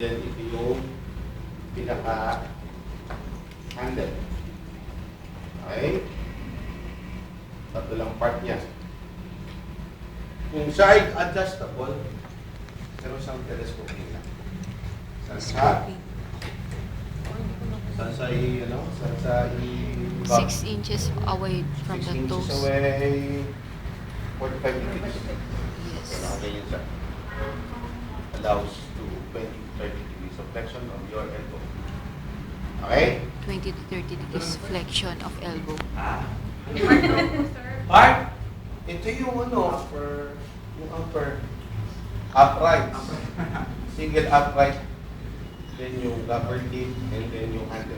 Then ito yung pinaka-handle. Okay? Tatlo lang part niya. Yung side adjustable, pero siyang telescoping lang. Saan sa 6 inches away from the toes. 6 inches away, 45 degrees. Yes. Okay yun siya. Allows to 20 to 30 degrees of flexion of your elbow. Okay? 20 to 30 degrees flexion of elbow. Part? Ito yung yung upper. Upright. Single upright. Then yung rubber tip, and then yung handle.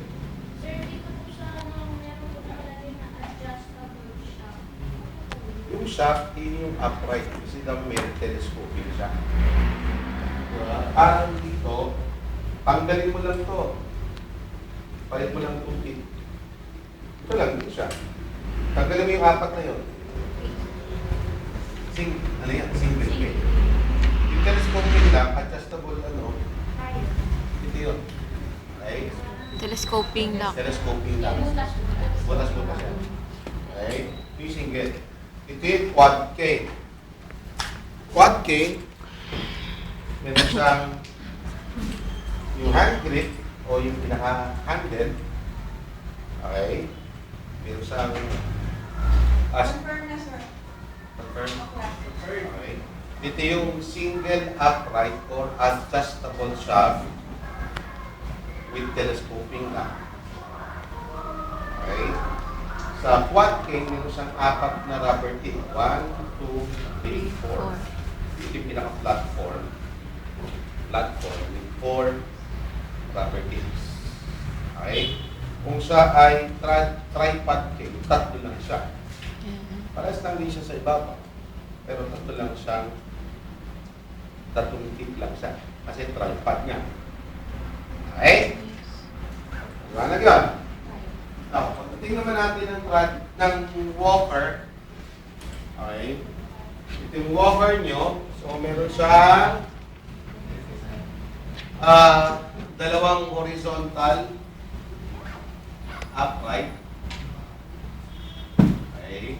Sir, dito po siya, meron po nakalagay na adjustable shaft. Yung shaft, yun yung upright. Kasi daw may telescoping siya. Diba? Parang dito, tanggalin mo lang to. Palit mo lang itong tip. Ito lang din siya. Tanggalin mo yung apat na yun. Single case. Yung telescoping lang, adjustable Kaya. ito yun. Okay? Telescoping lock. Telescoping lang. Butas po. Butas-butas yan. Okay? Ito yung single. Ito yung quad K. Quad K, meron siyang yung hand grip o yung pinaka-handle. Okay? Meron siyang Confirm na, sir. confirm. Okay. Okay? Dito yung single upright or adjustable shaft with telescoping lang. Okay? Sa quad K, meron siyang 4 na rubber tip. 1, 2, 3, 4. Ito yung pinaka-platform. Platform with 4 rubber tips. Okay? Kung siya ay tripod K, tatlo lang siya. Parehas lang din siya sa ibabaw. Pero tatlo lang siyang tatlong tip lang siya. Kasi tripod niya. Okay? Diba yun? Now, pagdating naman natin ng walker, okay? Ito yung walker nyo. So, meron siyang dalawang horizontal upright. Okay?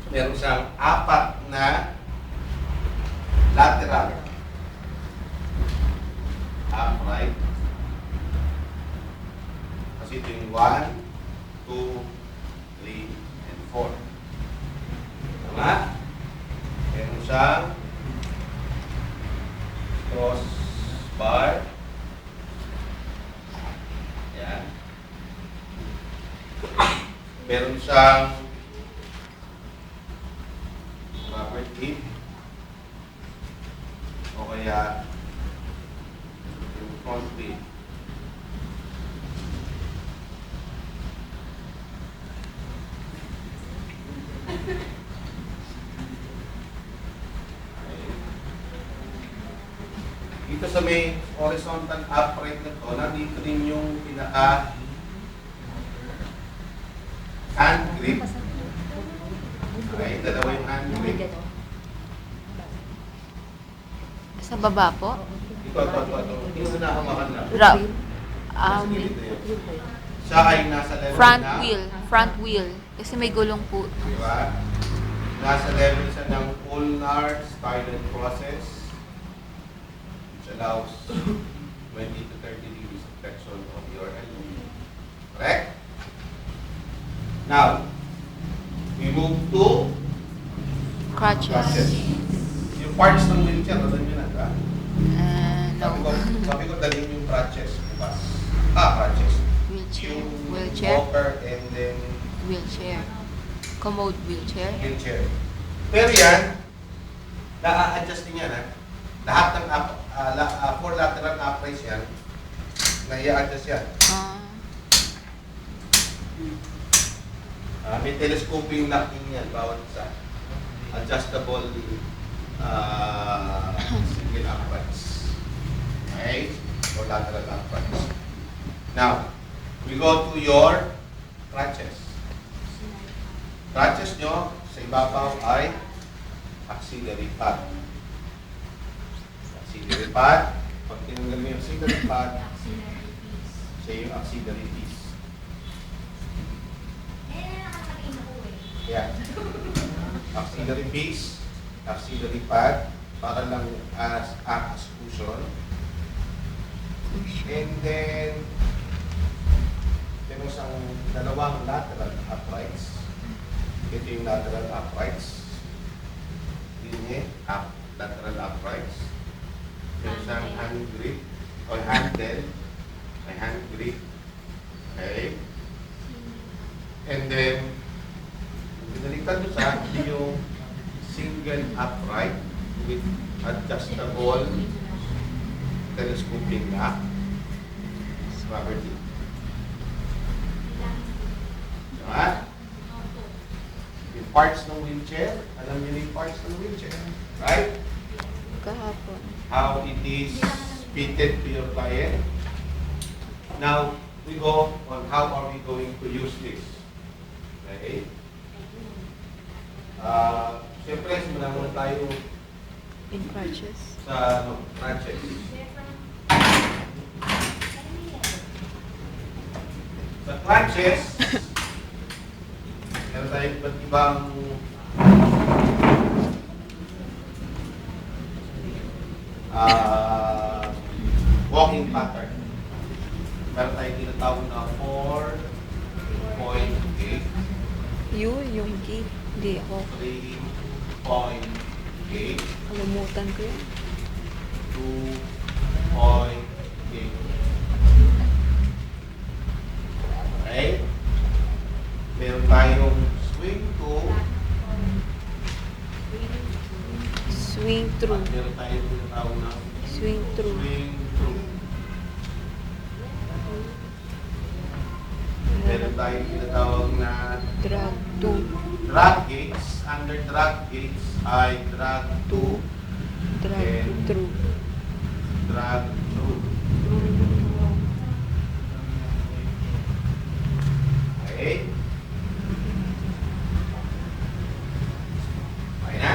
Meron siyang 4 na lateral upright. Kasi ito yung 1, 2, 3, and 4. Tama? Meron siyang cross bar. Yan. Meron siyang rubber tip. O kaya yung front tip. Dito sa may horizontal upright na to, nandito rin yung pinaka hand grip. Okay, dalawa yung hand grip. Sa baba po? Ito. Yung hinahawakan lang. Nasa Um, gilid na yun. Siya ay nasa level front na, wheel. Front wheel. Kasi may gulong po. diba? Nasa level siya ng ulnar spinal process, which allows 20 to 30 degrees of flexion of your elbow. Correct? Now, we move to crutches. Crutches. Yung parts ng wheelchair, alam nyo na, ba? No. Sabi ko dalhin yung crutches. Diba? Crutches. Wheelchair. Yung Wheelchair. walker and then Wheelchair. Commode wheelchair. wheelchair. Pero yan, na-adjust din yan, ha? Lahat ng 4 lateral uprights yan, na-i-adjust yan. May telescoping locking yan, bawat isa. Adjustable single uprights. Okay? Or lateral uprights. Now, we go to your crutches. Crutches nyo sa ibabaw ay auxiliary pad. auxiliary pad. Pag tinanggal mo yung auxiliary pad, Auxiliary piece. siya yung auxiliary piece. Nakakain ako eh. Yeah. Auxiliary piece, auxiliary pad, para lang as cushion. And then, meron siyang dalawang lateral uprights. Ito yung lateral uprights. Linya, lateral uprights. Meron siyang hand grip, o handle. May hand grip. Okay. And then, binaliktad mo sa yung single upright with adjustable telescoping lock. Robert D. Diba? Yung parts ng wheelchair, alam niyo na yung parts ng wheelchair. Right? Kahapon. How it is fitted to your client. Now, we go on how are we going to use this. Okay? Siyempre, simula muna tayo In crutches. sa crutches. Sa crutches, meron tayong iba't ibang walking pattern. Meron tayong tinatawag na 4.8, Yung gate. Hindi ako. 3.8, Kalimutan ko yun. 2.8. Okay? Meron tayong swing to, Swing through. at meron tayong tinatawag na Swing through. swing through. Meron tayong tinatawag na Drag to. drag gates. Under drag gates ay drag to, Drag through. drag through. Okay? Okay na?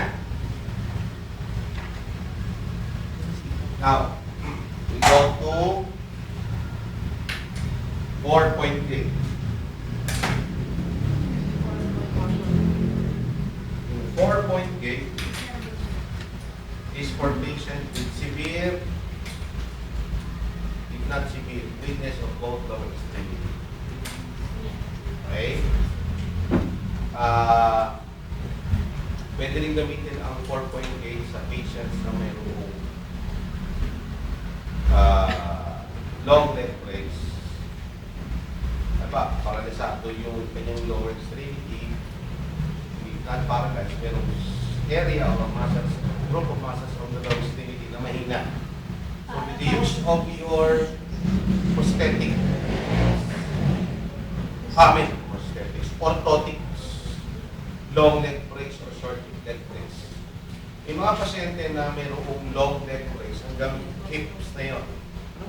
Now, we go to 4.8. Yung 4.8 is for patient with severe, if not severe, weakness of both lower extremity. Okay? Pwede rin gamitin ang 4.8 sa patients na mayroong long leg brace. Diba? Paralisado yung kanyang lower extremity. If not paralyzed, merong area or muscles, group of muscles from the lower extremity na mahina. So with the use of your prosthetic, prosthetics, orthotics, long leg brace or short leg brace. Yung mga pasyente na mayroong long leg brace, hanggang hips na yun.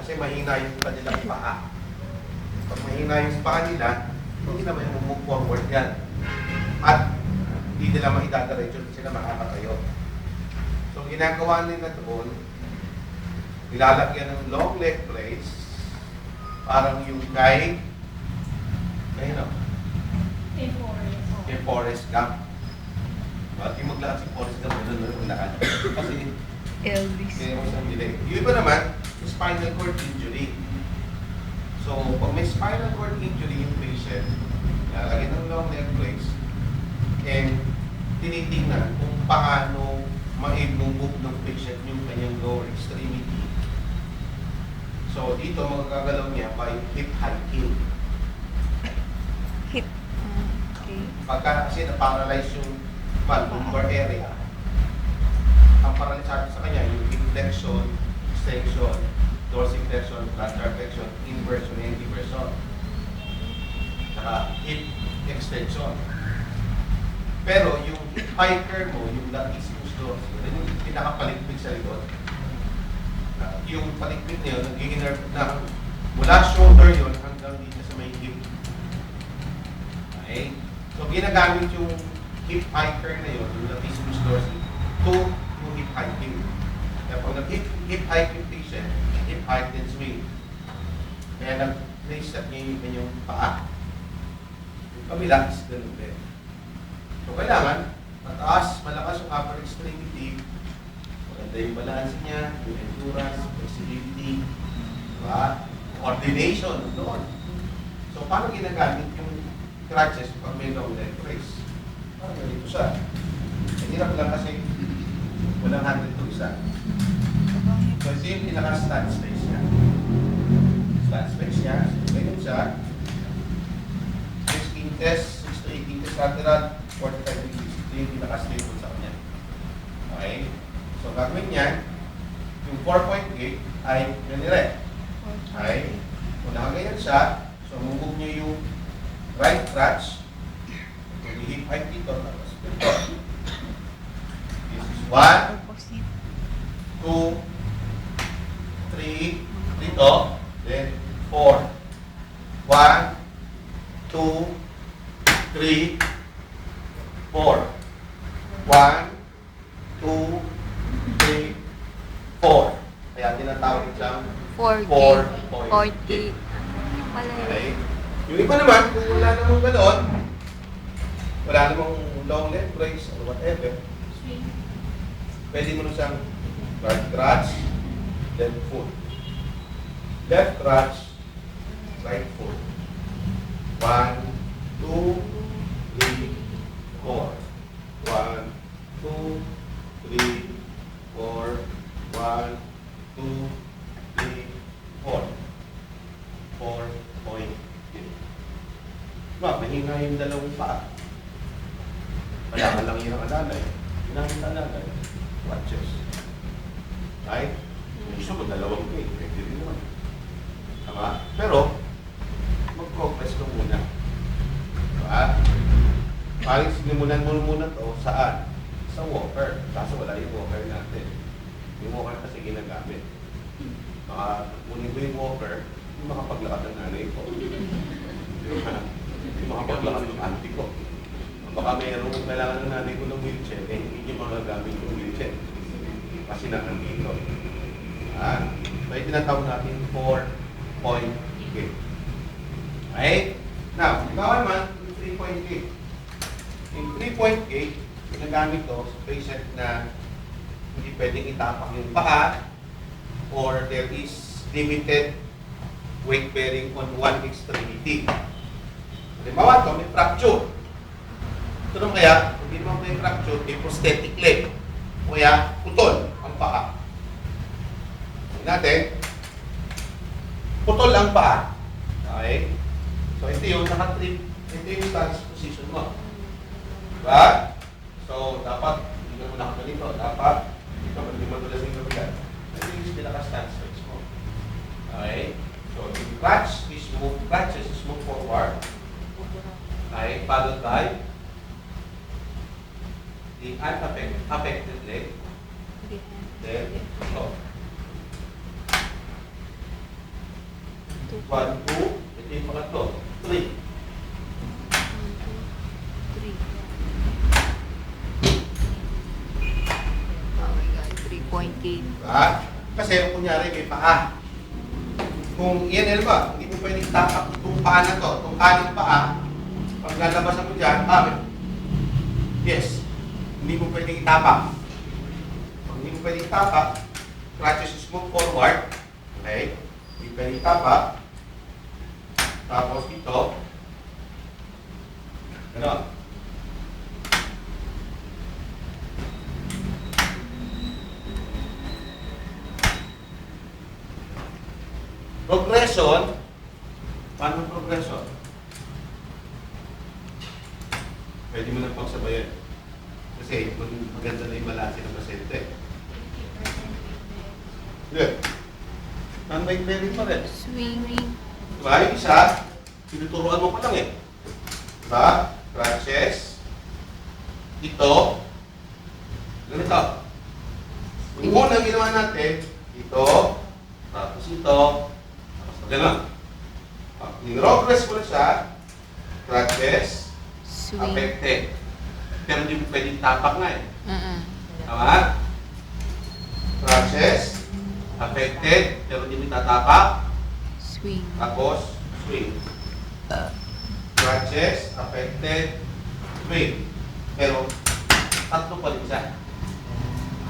Kasi mahina yung kanilang paa. Pag mahina yung paa nila, hindi na may move forward yan. At hindi nila maidadiretso, hindi sila makakatayo. So ginagawa nila doon, nilalagyan ng long leg brace, parang yung kay Forrest Gump. Bakit yung maglakad si Forrest Gump, doon maglakad. Kasi Elvis. meron siyang delay. Yung iba naman, spinal cord injury. So, pag may spinal cord injury yung patient, lalagyan ng long leg brace, and tinitingnan kung paano ma-move ng patient yung kanyang lower extremity. So, dito magkagalaw niya by hip hiking. Hip. Okay. Pagka kasi na-paralyze yung lumbar area, ang paralisado sa kanya yung hip flexion, extension, dorsiflexion, plantar flexion, inversion, and eversion. Saka hip extension. Pero yung hip hiker mo, yung latissimus dorsi, yun yung pinakapaligpit sa likod. Yung paligpit na yun, nagiging na mula shoulder yun hanggang dito sa may hip. Okay? So ginagamit yung hip hiker na yun, yung latissimus dorsi, to hip hiking. Kaya pag nag-hip height yung patient, hip height then swing. Kaya nag-place up niya yung kanyang paa. Yung kabila is ganun din. So kailangan, mataas, malakas yung upper extremity, maganda yung balance niya, yung endurance, flexibility, diba? Coordination, doon. So paano ginagamit yung crutches pag may long leg raise? Parang ganito siya. Hirap lang kasi walang handle to isa. So ito yung pinaka-stand space niya. Stand space niya. So ganyan siya. 6 inches, 6 to 8 inches lateral, 45 degrees. Ito yung pinaka-stable sa kanya. Okay? So gagawin niya, yung 4.8 ay ganire. Okay? Kung nakaganyan siya, so move niyo yung right crutch. Ito yung hip height dito, tapos ito. This is 1, 2, 3, dito, then 4. 1, 2, 3, 4. 1, 2, 3, 4. Kaya tinatawag siyang 4K. 4.8. 4K. Pala yun. Okay? Yung iba naman, kung wala namang ganon, wala namang long leg brace or whatever, pwede mo na siyang right crutch, left foot. Left crutch, right foot. 1, 2, 3, 4. 1, 2, 3, 4. 1, 2, 3, 4. 4.8. Diba, mahina yung dalawang paa. Kailangan lang yun ang alalay. Ginamit alalay. Crutches. Right? Gusto mo dalawang pay. Pwede rin naman. Tama? Pero, mag-progress ka muna. Diba? Parang sinimulan mo muna to saan? Sa walker. Kaso wala yung walker natin. Yung walker kasi ginagamit. Kunin ko yung walker, yung makapaglakad ng nanay ko. Yung makapaglakad ng auntie ko. Baka mayroong kailangan ng nanay ko ng wheelchair, eh hindi niyo magagamit yung wheelchair. Kasi nandito. So yung tinatawag natin 4.8. Okay? Now, ikaw naman, yung 3.8. Yung 3.8, ginagamit ko sa patient na hindi pwedeng itapak yung paa or there is limited weight bearing on one extremity. Halimbawa ito, may fracture. Ito naman kaya, hindi naman may fracture, may prosthetic leg. O kaya, putol ang paa. Tingnan natin, putol ang paa. Okay? So ito yung naka-trip, ito yung stance position mo. Diba? So, dapat, hindi ka muna ganito, dapat, ito, hindi madulas yung kabigat. Ito yung pinaka-stance space mo. Okay? So, the crutch is move, crutches is move forward. Okay? Followed by the unaffected leg. Then, ito. 1, 2, ito yung pangatlo. 3. 3.8. Diba? Kasi kunyari may paa. Kung yan, ba, hindi mo pwedeng tapak itong paa na to, itong kanang paa, pag lalabas ako dyan, yes, hindi mo pwedeng itapak. Pag hindi mo pwedeng itapak, crutches is move forward, okay? Hindi pwedeng itapak. Tapos ito, gano'n. Progression, paano progression? Pwede mo nang pagsabayan. Kasi maganda na yung balanse ng pasyente. Good. Non-bike bearing pa rin. Swimming. Diba? Yung isa, tinuturuan mo pa lang eh. Diba? Crutches. Ito. Ganito. Yung unang ginawa natin, ito, tapos ito, gano'n. In-progress mo na siya, crutches, Swing. affected. Pero hindi mo pwedeng tapak na eh. Mm-mm. Tama? Crutches, affected, pero hindi mo tatapak. Swing. Tapos, swing. Crutches, affected, swing. Pero, tatlo pa rin siya.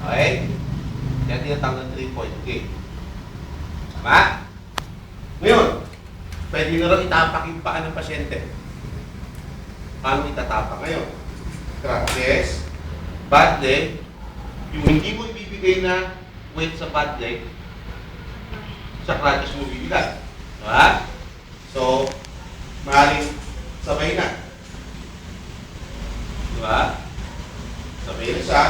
Okay? Kaya tinatawag ng 3-point kick. Tama? Ngayon, pwede na rin itapak yung paa ng pasyente. Paano itatapak ngayon? Crutches, bad leg, yung hindi mo ibibigay na weight sa bad leg, sa crutches mo bibigay. Diba? So, maaaring sabay na. Diba? Sabay na siya.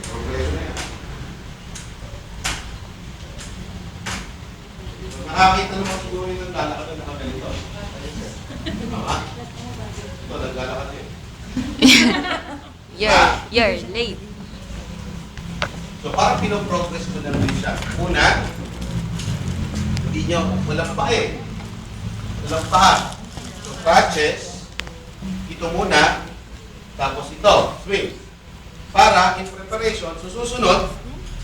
Progreso na yan. Nakakita naman siguro yung naglalakad na nakaganito. Tama? Ito, naglalakad eh. You're late. So parang pinoprogress ko na rin siya. Una, hindi nyo, walang pa eh. Walang pa. So crutches, ito muna, tapos ito, swing. Para in preparation, so susunod,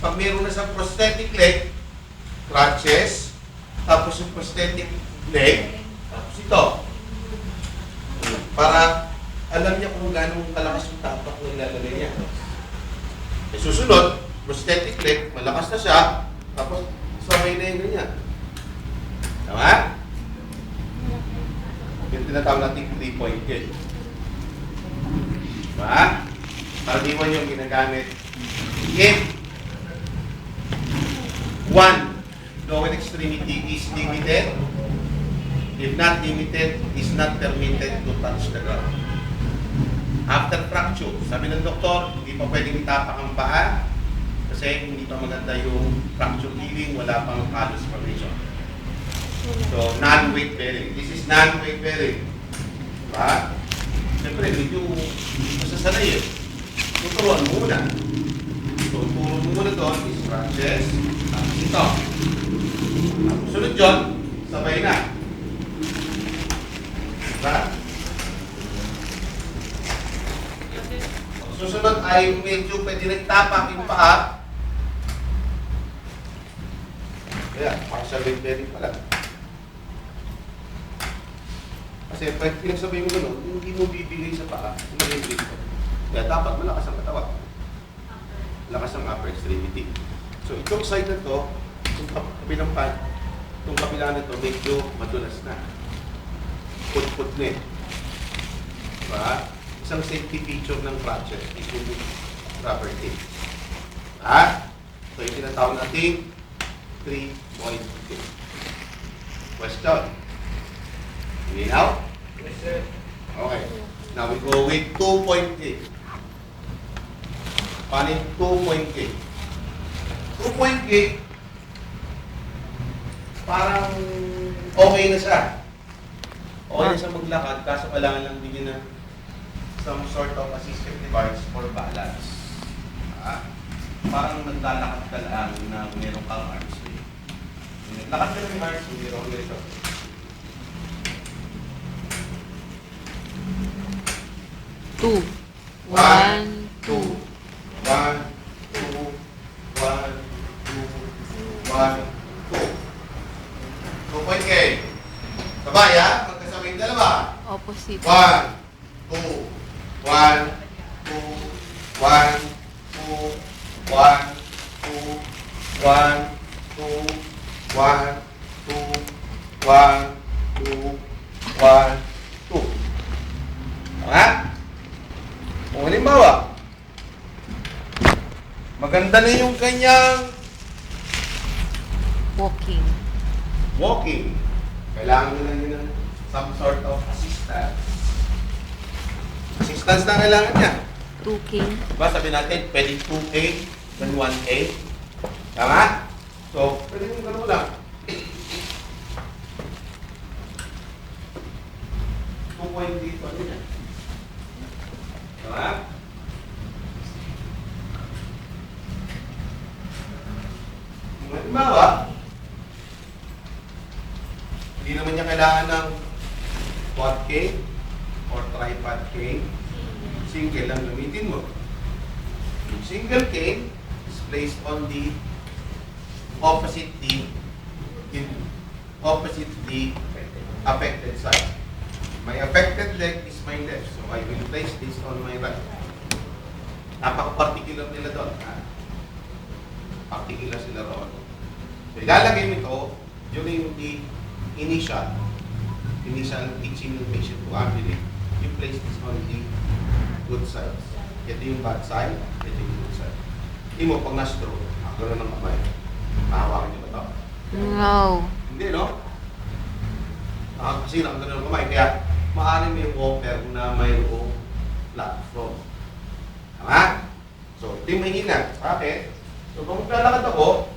pag meron na sa prosthetic leg, crutches, tapos yung prosthetic leg, tapos ito. Para alam niya kung gano'ng kalakas yung tapak na ilalagay niya. E susunod, prosthetic leg, malakas na siya, tapos sabay na yun niya. Tama? Yung tinatawag natin 3-point kick. Diba? Karaniwan yung ginagamit. If one lower extremity is limited, if not limited, is not permitted to touch the ground. After fracture, sabi ng doktor, hindi pa pwedeng itapak ang paa kasi hindi pa maganda yung fracture healing, wala pang callus formation. So, non-weight bearing. This is non-weight bearing. Diba? Siyempre, medyo masasanay eh. Tuturuan mo muna. So, tuturuan mo muna doon is crutches. Tapos ito. Tapos sunod yun, sabay na. Diba? Susunod ay medyo pwede rin tapak yung paa. Kaya, partial weight bearing pala. Kasi pag pinagsabi mo gano'n, hindi mo bibigay sa paa, hindi mo bibigay. Kaya dapat malakas ang katawan. Malakas ang upper extremity. So itong side na to, itong kabilang pad, itong kabila na to, medyo madulas na. Put-put na eh. Diba? Isang safety feature ng crutches is yung rubber tape. Ha? So yung tinatawag natin 3-point kick. Question? Now? Yes, sir. Okay. Now we go with 2-point kick. Paano yung 2-point kick? 2-point kick, parang okay na siya. Okay na siya maglakad, kaso kailangan lang bigyan ng some sort of assistive device for balance. Parang naglalakad ka lang na meron kang arms. Naglakad ka ng arms, meron ganito. Two. One, two. 1, 2, 1, 2, 1, 2. 2-point kick. Sabay ha? Magkasabay dalawa. Opposite. 1, 2, 1, 2, 1, 2, 1, 2, 1, 2, 1, 2, 1, 2, 1, 2. Tama? Kung halimbawa, maganda na yung kanyang walking. Kailangan nila nila some sort of assistance. Assistance na kailangan niya. 2K. Diba sabi natin, pwede 2K than 1K. Tama? So, pwede yung gano'n lang. 2 dito, ano yan? Tama? Kung halimbawa, hindi naman niya kailangan ng quad K, cane? Single lang gamitin mo. Yung single cane is placed on the opposite the affected side. My affected leg is my left, so I will place this on my right. Napaka-particular nila doon. Ha? Particular sila roon. So, ilalagay mo ito during the initial teaching ng patient to ambulate. You place this on the good side. Ito yung bad side, ito yung good side. Hindi mo, pag na-stroke, gano'n ng kamay. Mahawakan niyo ba ito? No. Hindi, no? Kasi nakagano'n ng kamay. Kaya, maaaring may walker na mayroong platform. Tama? So, ito yung mahina. Bakit? So, kung maglalakad ako,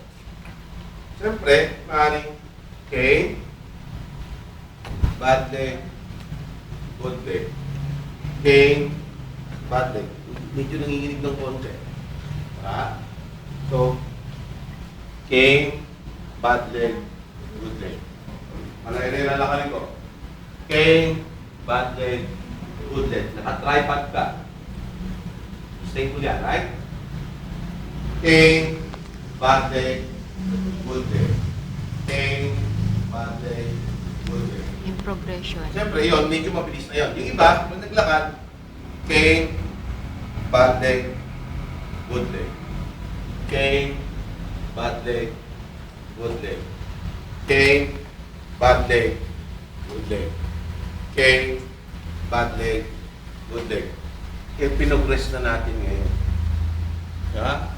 siyempre, maaaring cane, bad leg, good leg. Cane, bad leg. Medyo nanginginig ng konti. Ha? So, cane, bad leg, good leg. Ano yung nilalakarin ko? Cane, bad leg, good leg. Naka-tripod ka. Stay ko yan, right? Cane, bad leg, good leg. Cane, bad leg, good leg. In progression. Siyempre, yun, medyo mabilis na yun. Yung iba, kung naglakad, cane, bad leg, good leg. Cane, bad leg, good leg. Cane, bad leg, good leg. Cane, bad leg, good leg. Kaya pinogress na natin ngayon. Diba?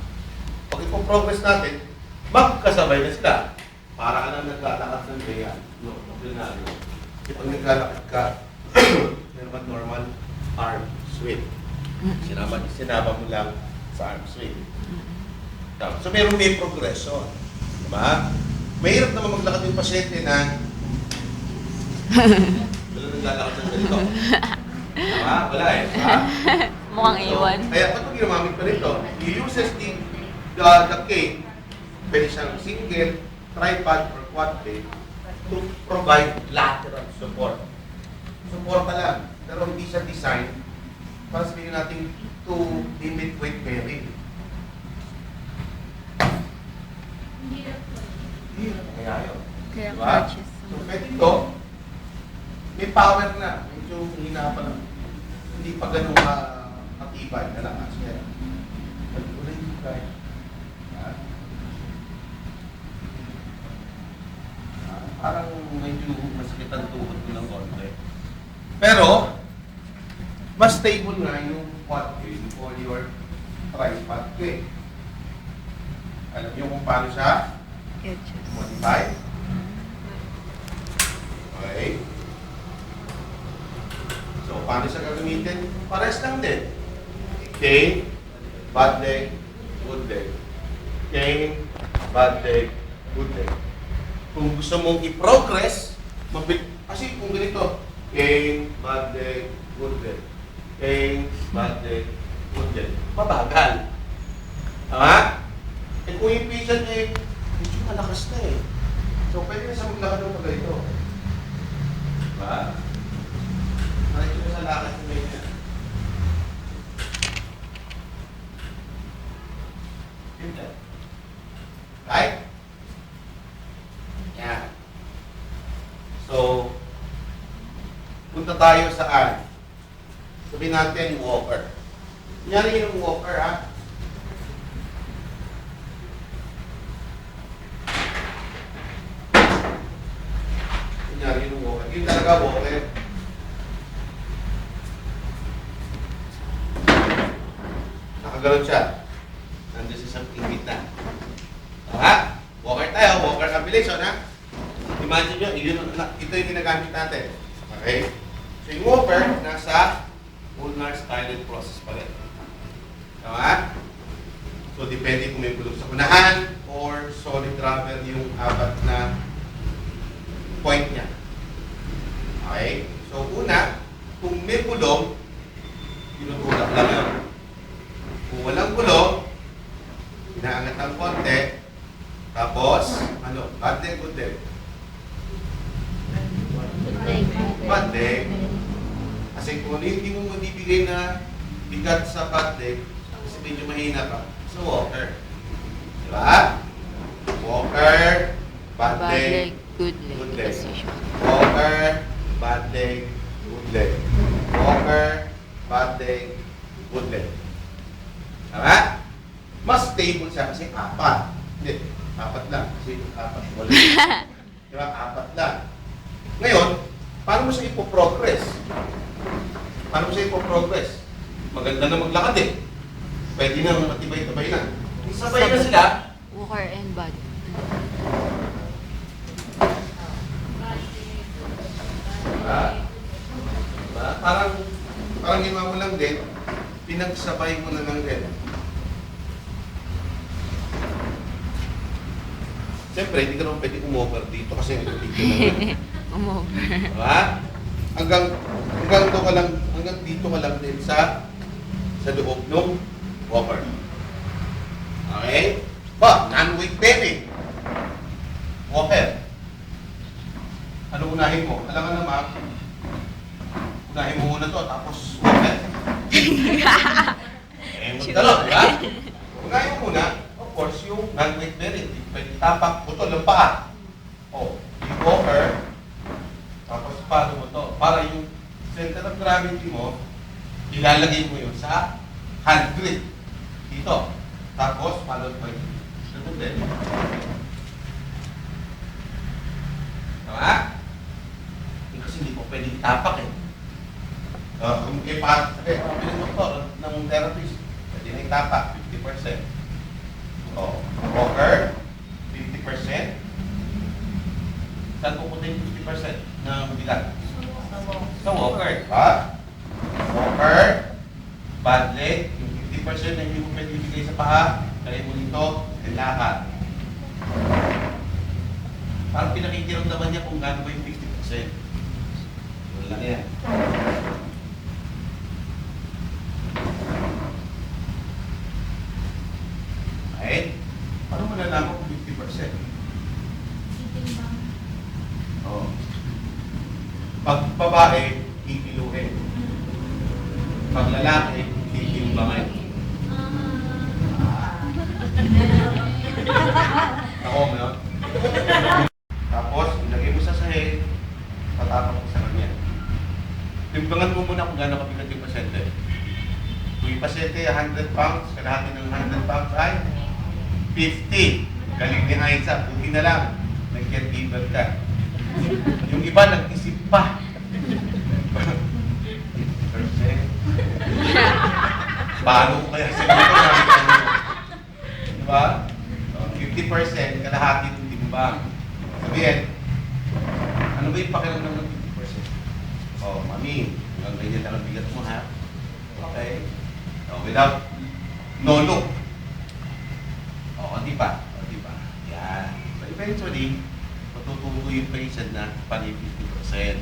Pag ipoprogress natin, magkasabay na sila. Para ka lang naglalakad ng gaya. No, ordinaryo. Pag naglalakad ka, meron ka normal arm swing. Sinama mo lang sa arm swing. So, may progression. Diba? Mahirap naman maglakad yung pasyente na wala naglalakad ng ganito. Diba? Wala eh. Diba? Mukhang iwan. Kaya pag ginamit ko nito, you uses the cane, pwede siyang single, tripod, or quad cane to provide lateral support. Support pa lang, pero hindi siya design para sabihin natin to limit weight bearing. Hindi na po. Hindi na kaya yun. Kaya Diba? crutches. So pwede ito, may power na, medyo hina pa lang. Hindi pa ganun matibay na lang. Kaya, pag-ulay dito tayo. Parang medyo masakit ang tuhod mo ng konti. Pero, mas stable nga yung quad cane or your tripod cane. Alam niyo kung paano siya Edges. modify? Okay. So, paano siya gagamitin? Pares lang din. Cane, bad leg, good leg. Cane, bad leg, good leg. Kung gusto mong i-progress, kasi kung ganito, cane, bad leg, good leg. Cane, bad leg, good leg. Mabagal. Tama? Eh kung yung patient medyo malakas na eh. So pwede na siya maglakad ng ganito. Diba? Nakikita ko sa lakad ng ganyan. Ganyan. Right? Yan. So, punta tayo saan? Sabihin natin walker. Kunyari yung walker, ha? Kunyari yung walker. Yung talaga walker. Nakaganon siya. Nandun sa isang gitna. Ha? Walker tayo. Walker ambulation, ha? Imagine nyo, ito yung ginagamit natin. Okay? So yung walker, nasa ulnar styling process pa rin. Tama? So depende kung may bulog sa unahan or solid rubber yung apat na point niya. Okay? So una, kung may bulog, tinutulak lang yun. Kung walang bulog, inaangat ng konti, tapos, bad leg, good leg. Bad leg. Kasi kung ano yung hindi mo mabibigay na bigat sa bad leg, kasi medyo mahina ka, sa walker. Diba? Walker, bad Bad leg, leg, good leg good leg. position. Walker, bad leg, good leg. Walker, bad leg, good leg. Tama? Mas stable siya kasi apat. Hindi, apat lang. Kasi apat. Wala. Diba? Apat lang. Ngayon, paano mo siya ipoprogress? Paano mo siya ipoprogress? Maganda na maglakad eh. Pwede na matibay-tabay na. Sabay na sila. Walker and bad. Diba? Diba? Parang ginawa mo lang din, pinagsabay mo na lang din. Siyempre, hindi ka naman pwede umover dito kasi dito lang. Umover. Diba? Hanggang dito ka lang din sa loob ng walker. Okay? Ba, non-weight bearing. Walker. Ano unahin mo? Alam ka naman, unahin mo muna to, tapos walker. Magdalo, diba? Unahin mo muna, of course, yung non-weight bearing. Pwede tapak, putol ang paa. O, yung walker, tapos paano mo to? Para yung center of gravity mo, ilalagay mo yun sa hand grip. Dito. Tapos, followed by ito din. Tama? Kasi hindi mo pwede itapak eh. Kung kayo pa, sabi ng doktor, ng therapist, pwede na itapak, 50%. O, walker, 50%. Saan pupunta yung 50% ng bigat? Sa walker, diba? Walker, bad leg, yung 50% na hindi mo pwede ibigay sa paa, kaya mo dito, lakad. Parang pinakikiramdaman niya kung gaano ba yung 50%. Wala lang yan. Okay? Paano mo nalaman kung 50%? Oo. Pag babae, ipiluhin. Pag lalaki, ipilubangan. Ako mo yun? Tapos, ilagay mo sa sahig, patapak mo sa kanya. Timbangan mo muna kung gano'n kabigat yung pasyente. Kung yung pasyente 100 pounds, kalahati ng 100 pounds ay 50. Galing ni Aiza, buti na lang. Nag-caregiver ka. Yung iba, nag-isip pa. 50%. Paano ko kaya sa ito? Diba? 50%, kalahati ng timbang. Sabihin, ano ba yung pakiramdam ng 50%? Oh, mami, hanggang ganyan lang ang bigat mo, ha? Okay. Oh, without, no look. Oh, di ba? Oh, di ba? Yan. But eventually, matututo yung patient na panin 50%.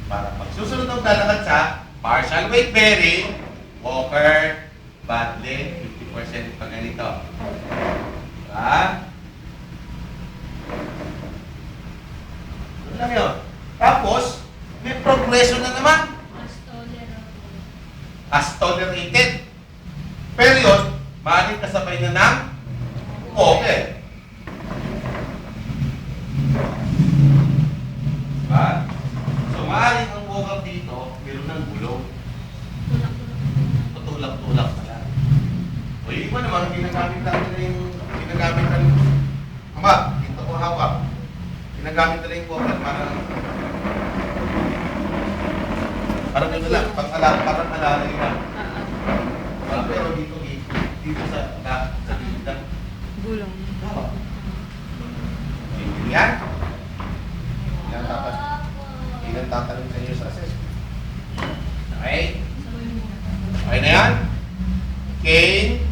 Para pag susunod ang lalakad sa partial weight bearing, walker, bad leg, 50% pag ganito. Diba? Ano lang yun? Tapos, may progression na naman. As tolerated. Pero yun, maaaring kasabay na ng walker. Diba? So, maaaring ang walker dito, meron ng gulong. Tutulak-tulak na lang. O yung iba naman, ginagamit lang nila yung ginagamit ng ama, ito ko hawak. Ginagamit nila yung walker parang gano'n lang, parang alalay lang. Pero dito sa gilid ng Gulong. hawak. Yan. Ilan tatanong sa inyo sa assessment. Okay? Okay na yan? Cane,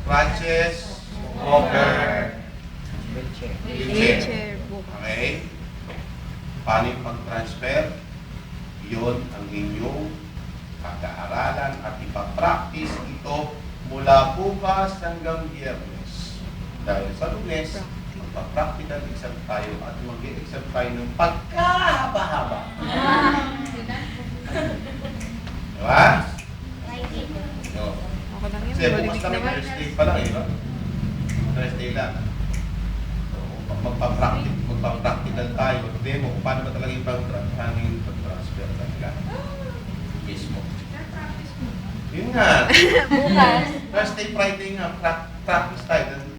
crutches, walker, wheelchair. Okay? Paano yung pag-transfer? Yun ang inyong pag-aaralan at ipapractice ito mula bukas hanggang Biyernes. Dahil sa Lunes, magpa-practical exam tayo at mag-exam tayo ng pagkahaba-haba. Diba? No. Ako lang yun. Kasi bukas Malimig lang, naman. Thursday pa lang eh, no? Thursday lang. So, magpa-practical tayo, demo kung paano ba talaga yung pag-transfer talaga. Mismo. Yun nga. Bukas. Thursday, Friday nga, practice tayo.